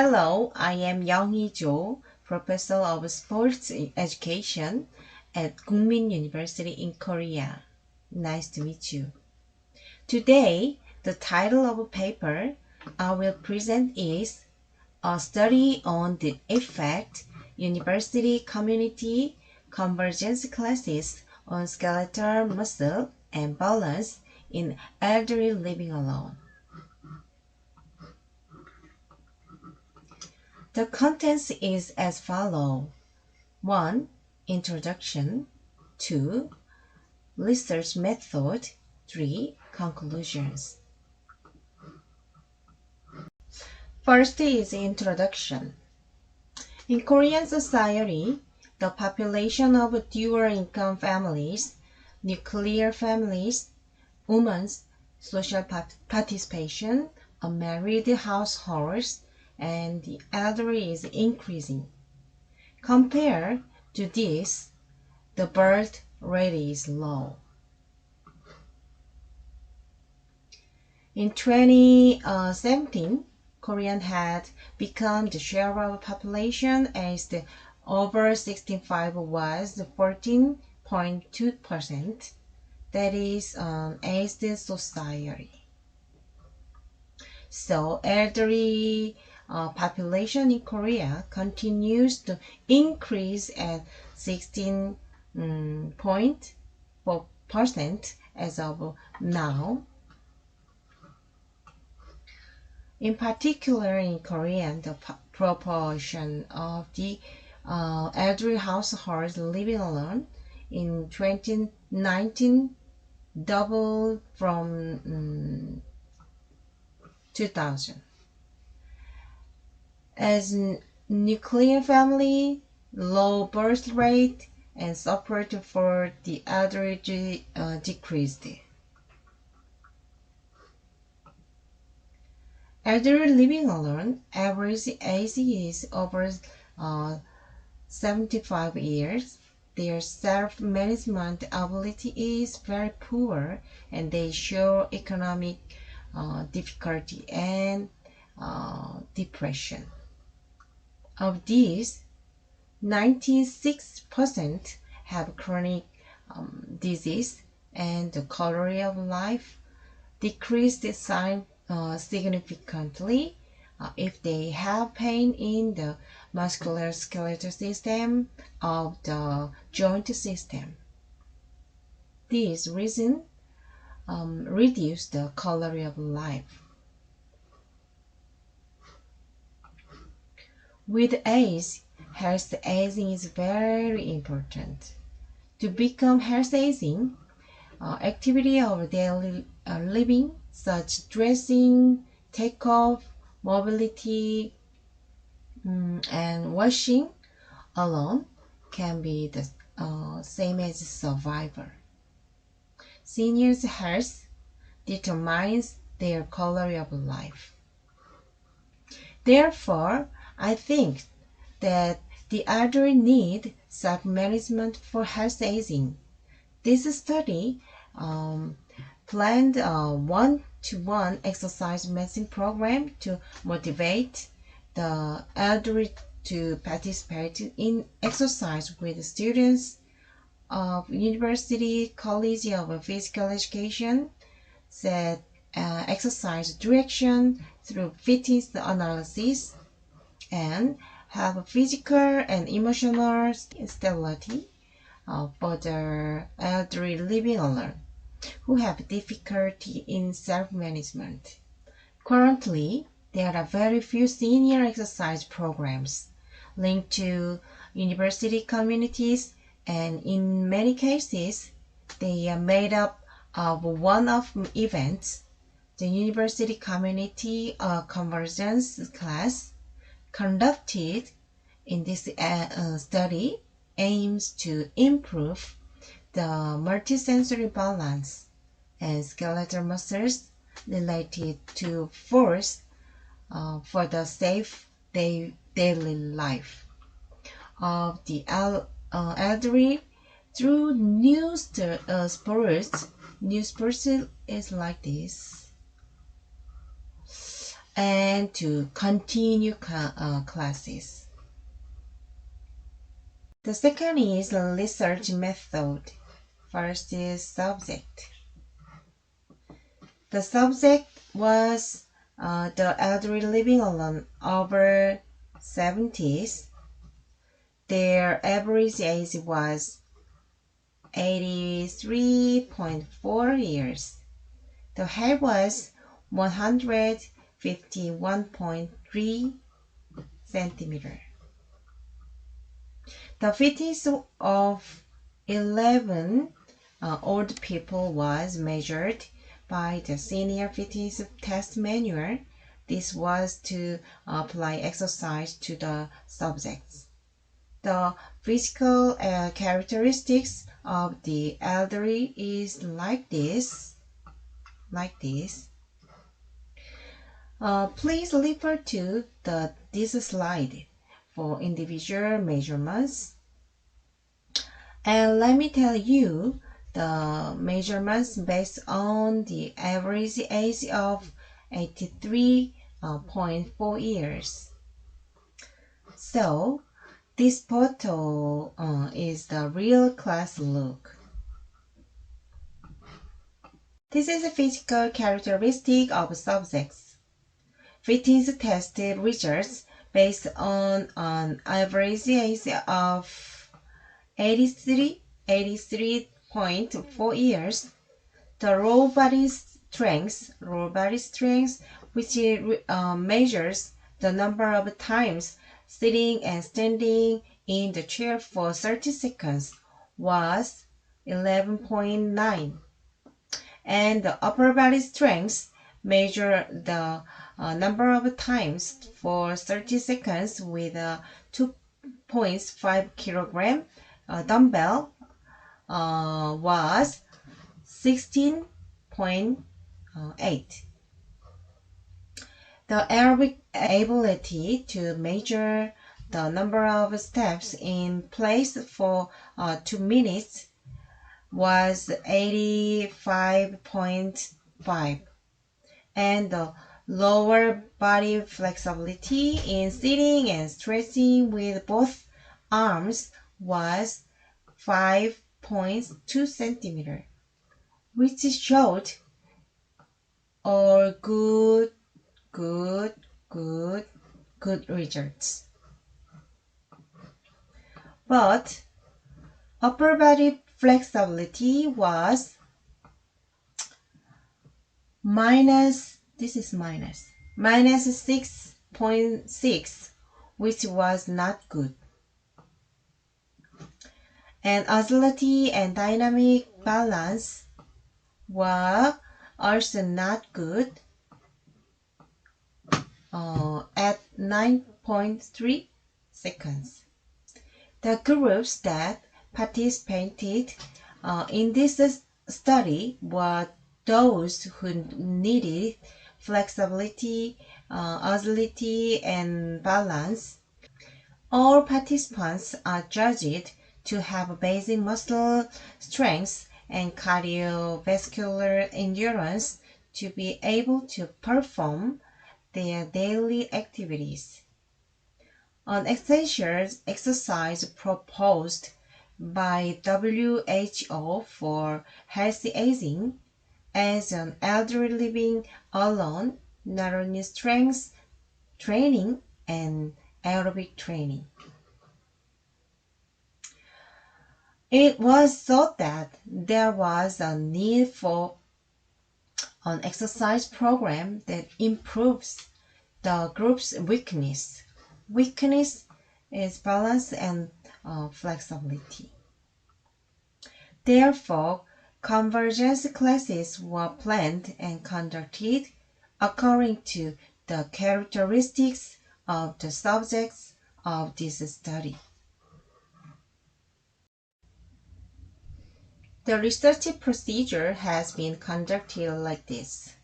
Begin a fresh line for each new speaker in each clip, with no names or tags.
Hello, I am Young-hee Jo, Professor of Sports Education at Kookmin University in Korea. Nice to meet you. Today, the title of a paper I will present is A Study on the Effect University Community Convergence Classes on Skeletal Muscle and Balance in Elderly Living Alone. The contents is as follows. 1. Introduction. 2. Research method. 3. Conclusions. First is introduction. In Korean society, the population of dual-income families, nuclear families, women's social participation, unmarried households, and the elderly is increasing. Compared to this, the birth rate is low. In 2017, Korea had become the share of population as the over 65 was 14.2%. That is as the society. So elderly population in Korea continues to increase at 16.4% as of now. In particular, in Korea, the proportion of the elderly households living alone in 2019 doubled from 2000. As nuclear family, low birth rate, and support for the elderly decreased. Elderly living alone, average age is over 75 years. Their self-management ability is very poor, and they show economic difficulty and depression. Of these, 96% have chronic disease, and the quality of life decreased significantly if they have pain in the musculoskeletal system of the joint system. This reason reduce the quality of life. With age, health aging is very important. To become health aging, activity of daily living such dressing, takeoff, mobility, and washing alone can be the same as survivor. Seniors' health determines their quality of life. Therefore, I think that the elderly need self-management for health aging. This study planned a one-to-one exercise medicine program to motivate the elderly to participate in exercise with students of University College of Physical Education, set exercise direction through fitness analysis, and have physical and emotional stability for the elderly living alone who have difficulty in self-management. Currently, there are very few senior exercise programs linked to university communities, and in many cases, they are made up of one-off events. The University Community Convergence Class conducted in this study aims to improve the multisensory balance and skeletal muscles related to force for the safe daily life of the elderly through new sports. New sports is like this. and to continue classes. The second is the research method. First is subject. The subject was the elderly living alone over 70s. Their average age was 83.4 years. The height was 151.3 centimeter. The fitness of 11 old people was measured by the senior fitness test manual. This was to apply exercise to the subjects. The physical characteristics of the elderly is like this. Please refer to this slide for individual measurements. And let me tell you the measurements based on the average age of 83.4 years. So, this photo is the real class look. This is a physical characteristic of subjects. Fitness test results based on an average age of 83.4 years. The lower body strength, which measures the number of times sitting and standing in the chair for 30 seconds, was 11.9. And the upper body strength measure the number of times for 30 seconds with a 2.5 kilogram dumbbell was 16.8. The aerobic ability to measure the number of steps in place for 2 minutes was 85.5, and the lower body flexibility in sitting and stretching with both arms was 5.2 centimeter, which showed all good results. But upper body flexibility was minus 6.6, which was not good. And agility and dynamic balance were also not good at 9.3 seconds. The groups that participated in this study were those who needed flexibility, agility, and balance. All participants are judged to have basic muscle strength and cardiovascular endurance to be able to perform their daily activities. An exercise proposed by WHO for healthy aging as an elderly living alone, not only strength training and aerobic training. It was thought that there was a need for an exercise program that improves the group's weakness. Weakness is balance and flexibility. Therefore, convergence classes were planned and conducted according to the characteristics of the subjects of this study. The research procedure has been conducted like this.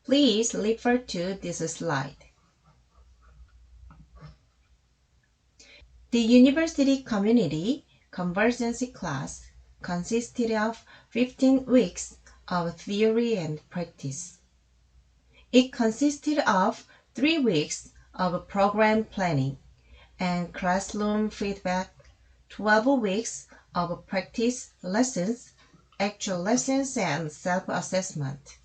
Please refer to this slide. The university community convergence class consisted of 15 weeks of theory and practice. It consisted of 3 weeks of program planning and classroom feedback, 12 weeks of practice lessons, actual lessons, and self-assessment.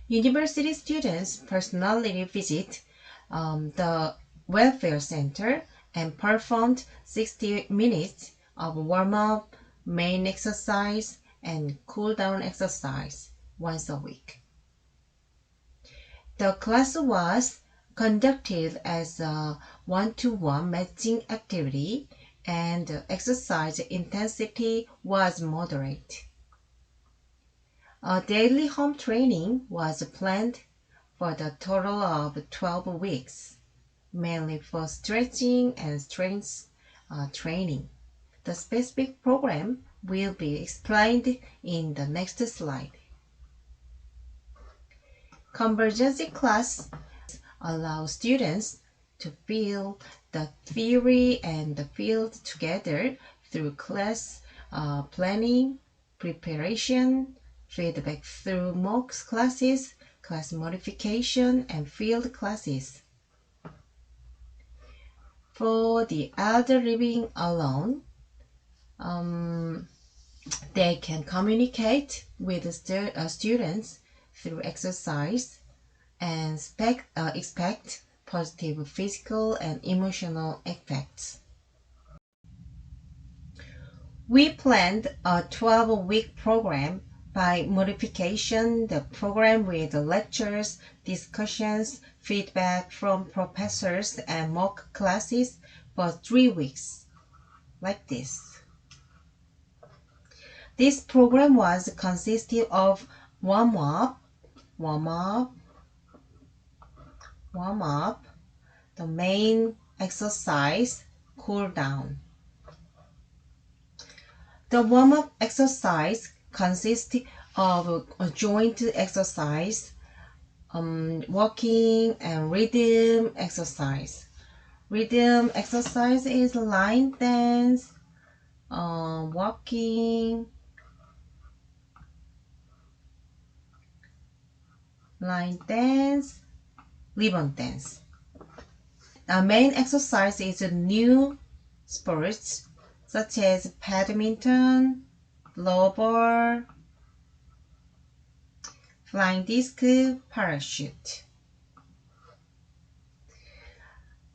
University students personally visit the welfare center and performed 60 minutes of warm-up, main exercise, and cool-down exercise once a week. The class was conducted as a one-to-one matching activity, and exercise intensity was moderate. A daily home training was planned for the total of 12 weeks, mainly for stretching and strength training. The specific program will be explained in the next slide. Convergence class allows students to feel the theory and the field together through class planning, preparation, feedback through mock classes, class modification, and field classes. For the elder living alone, they can communicate with students through exercise and expect positive physical and emotional effects. We planned a 12-week program. By modification, the program with lectures, discussions, feedback from professors, and mock classes for 3 weeks, like this. This program was consisted of warm-up, the main exercise, cool-down. The warm-up exercise consists of a joint exercise, walking, and rhythm exercise. Rhythm exercise is line dance, walking, line dance, ribbon dance. Our main exercise is new sports such as badminton, floorball, flying disc, parachute.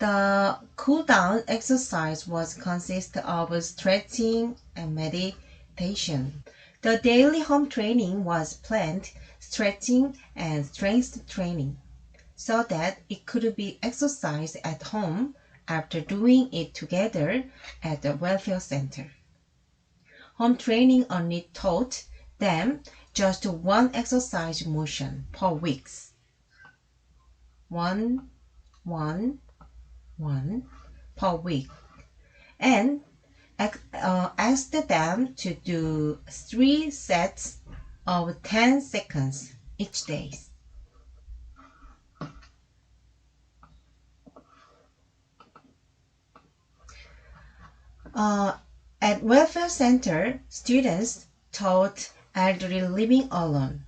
The cool-down exercise was consist of stretching and meditation. The daily home training was planned stretching and strength training, so that it could be exercised at home after doing it together at the welfare center. Home training only taught them just one exercise motion per week. One per week. And asked them to do 3 sets of 10 seconds each day. At welfare center, students taught elderly living alone.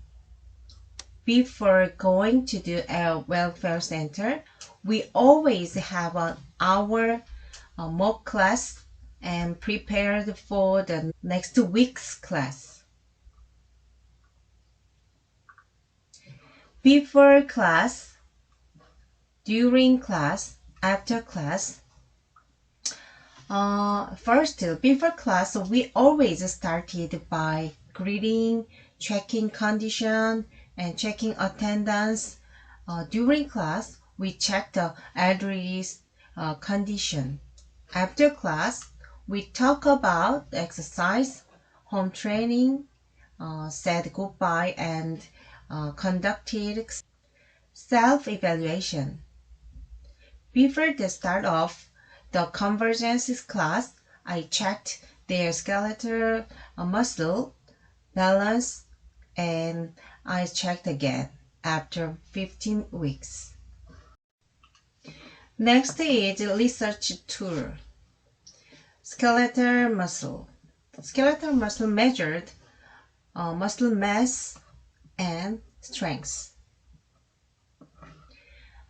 Before going to the welfare center, we always have an hour mock class and prepared for the next week's class. Before class, during class, after class. Before class, we always started by greeting, checking condition, and checking attendance. During class, we checked the elderly's condition. After class, we talk about exercise, home training, said goodbye, and conducted self-evaluation. Before the start of the Convergence class, I checked their skeletal muscle balance, and I checked again after 15 weeks. Next is research tool. Skeletal muscle. Skeletal muscle measured muscle mass and strength.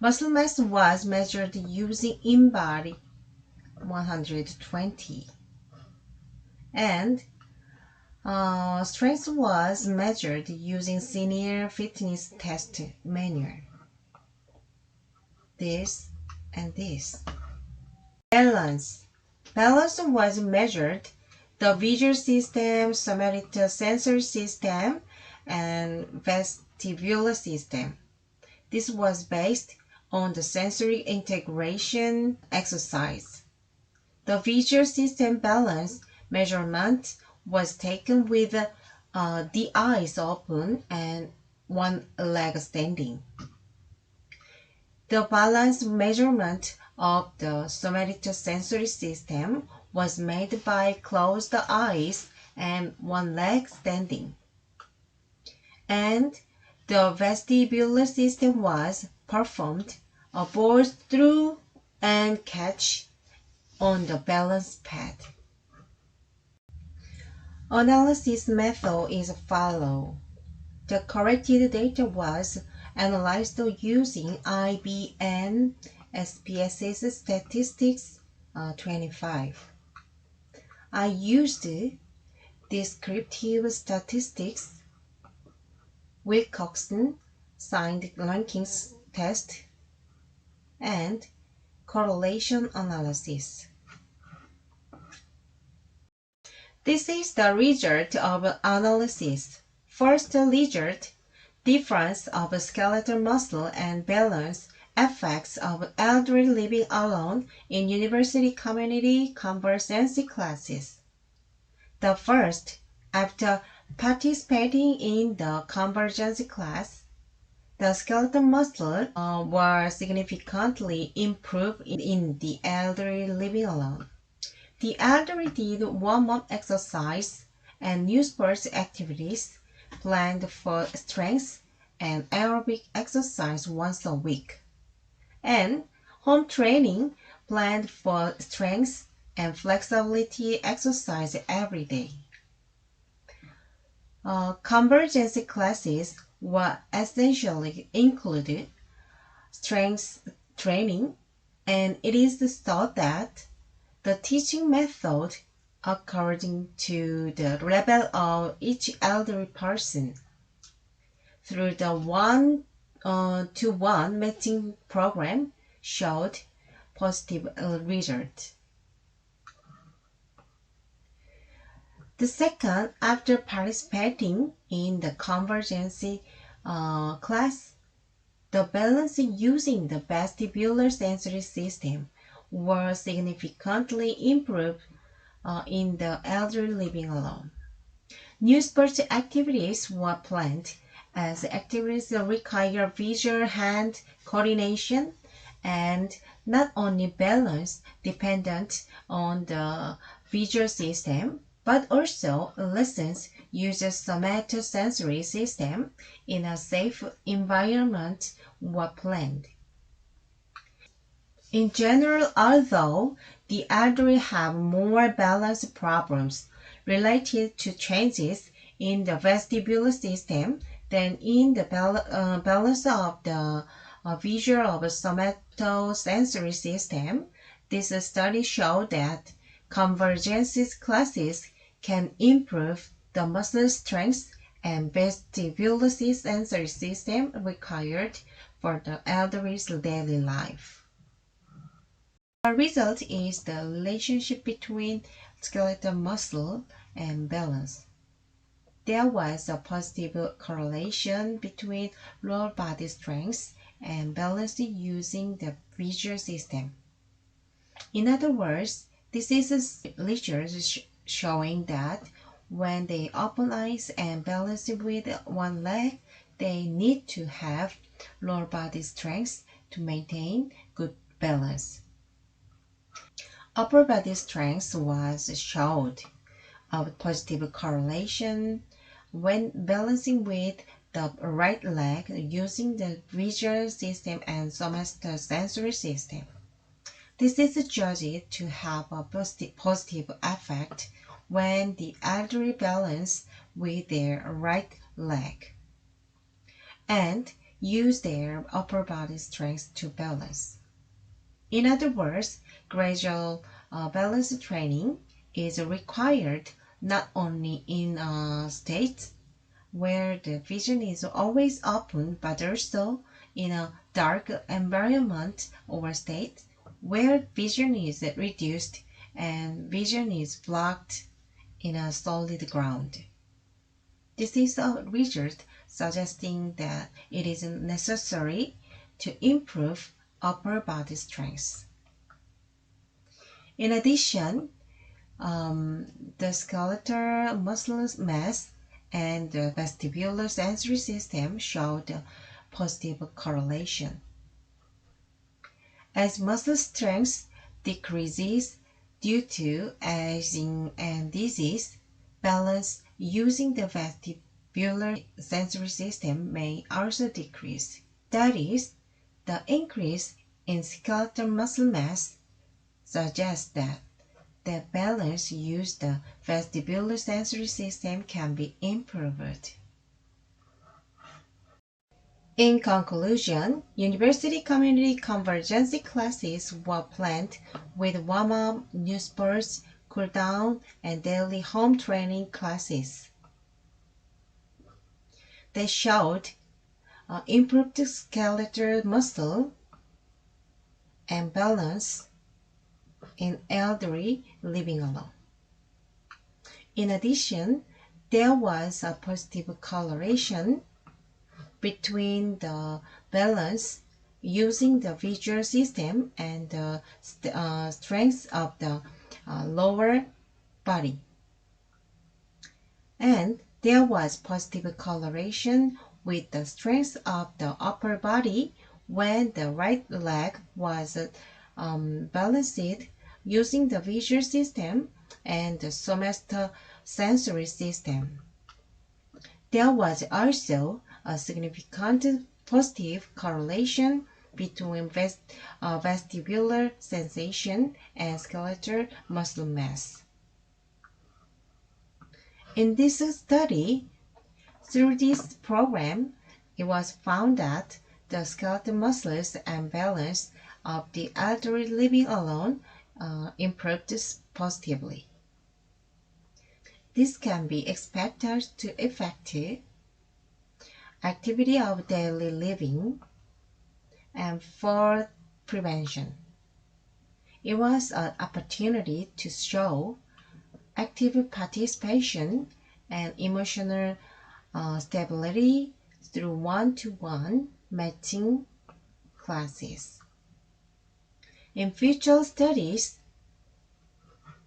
Muscle mass was measured using in-body 120, and strength was measured using senior fitness test manual. This and this. Balance. Balance was measured the visual system, somatic sensory system, and vestibular system. This was based on the sensory integration exercise. The visual system balance measurement was taken with the eyes open and one leg standing. The balance measurement of the somatic sensory system was made by closed eyes and one leg standing. And the vestibular system was performed both through and catch on the balance pad. Analysis method is followed. The corrected data was analyzed using IBM SPSS Statistics 25. I used descriptive statistics, Wilcoxon signed rankings test, and correlation analysis. This is the result of analysis. First result, difference of skeletal muscle and balance effects of elderly living alone in university community convergence classes. The first, after participating in the convergence class, the skeletal muscle were significantly improved in the elderly living alone. The elderly did warm-up exercise and new sports activities planned for strength and aerobic exercise once a week, and home training planned for strength and flexibility exercise every day. Convergence classes were essentially included strength training, and it is thought that the teaching method according to the level of each elderly person through the one-to-one matching program showed positive results. The second, after participating in the convergence class, the balance using the vestibular sensory system were significantly improved in the elderly living alone. New sports activities were planned as activities require visual hand coordination and not only balance dependent on the visual system, but also lessons using somatosensory system in a safe environment were planned. In general, although the elderly have more balance problems related to changes in the vestibular system than in the balance of the visual of somatosensory system, this study showed that convergence classes can improve the muscle strength and vestibular sensory system required for the elderly's daily life. The result is the relationship between skeletal muscle and balance. There was a positive correlation between lower body strength and balance using the visual system. In other words, this is research showing that when they open eyes and balance with one leg, they need to have lower body strength to maintain good balance. Upper body strength was showed a positive correlation when balancing with the right leg using the visual system and somatosensory system. This is judged to have a positive effect when the elderly balance with their right leg. and use their upper body strength to balance. In other words, gradual balance training is required not only in states where the vision is always open, but also in a dark environment or state where vision is reduced and vision is blocked in a solid ground. This is a result suggesting that it is necessary to improve upper body strength. In addition, the skeletal muscle mass and the vestibular sensory system showed a positive correlation. As muscle strength decreases due to aging and disease, balance using the vestibular sensory system may also decrease. That is, the increase in skeletal muscle mass suggests that the balance used the vestibular sensory system can be improved. In conclusion, university community convergence classes were planned with warm-up, new sports, cool-down, and daily home training classes. They showed improved skeletal muscle and balance in elderly living alone. In addition, there was a positive correlation between the balance using the visual system and the strength of the lower body. And there was positive correlation with the strength of the upper body when the right leg was balanced using the visual system and the somatosensory system. There was also a significant positive correlation between vestibular sensation and skeletal muscle mass. In this study, through this program, it was found that the skeletal muscles and balance of the elderly living alone improved positively. This can be expected to affect activity of daily living and fall prevention. It was an opportunity to show active participation and emotional stability through one-to-one matching classes. In future studies,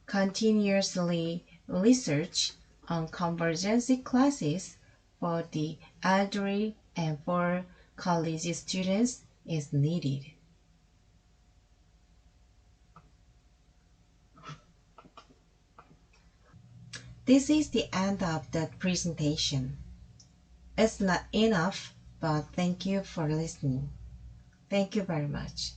continuously research on convergence classes for the elderly and for college students is needed. This is the end of the presentation. It's not enough, but thank you for listening. Thank you very much.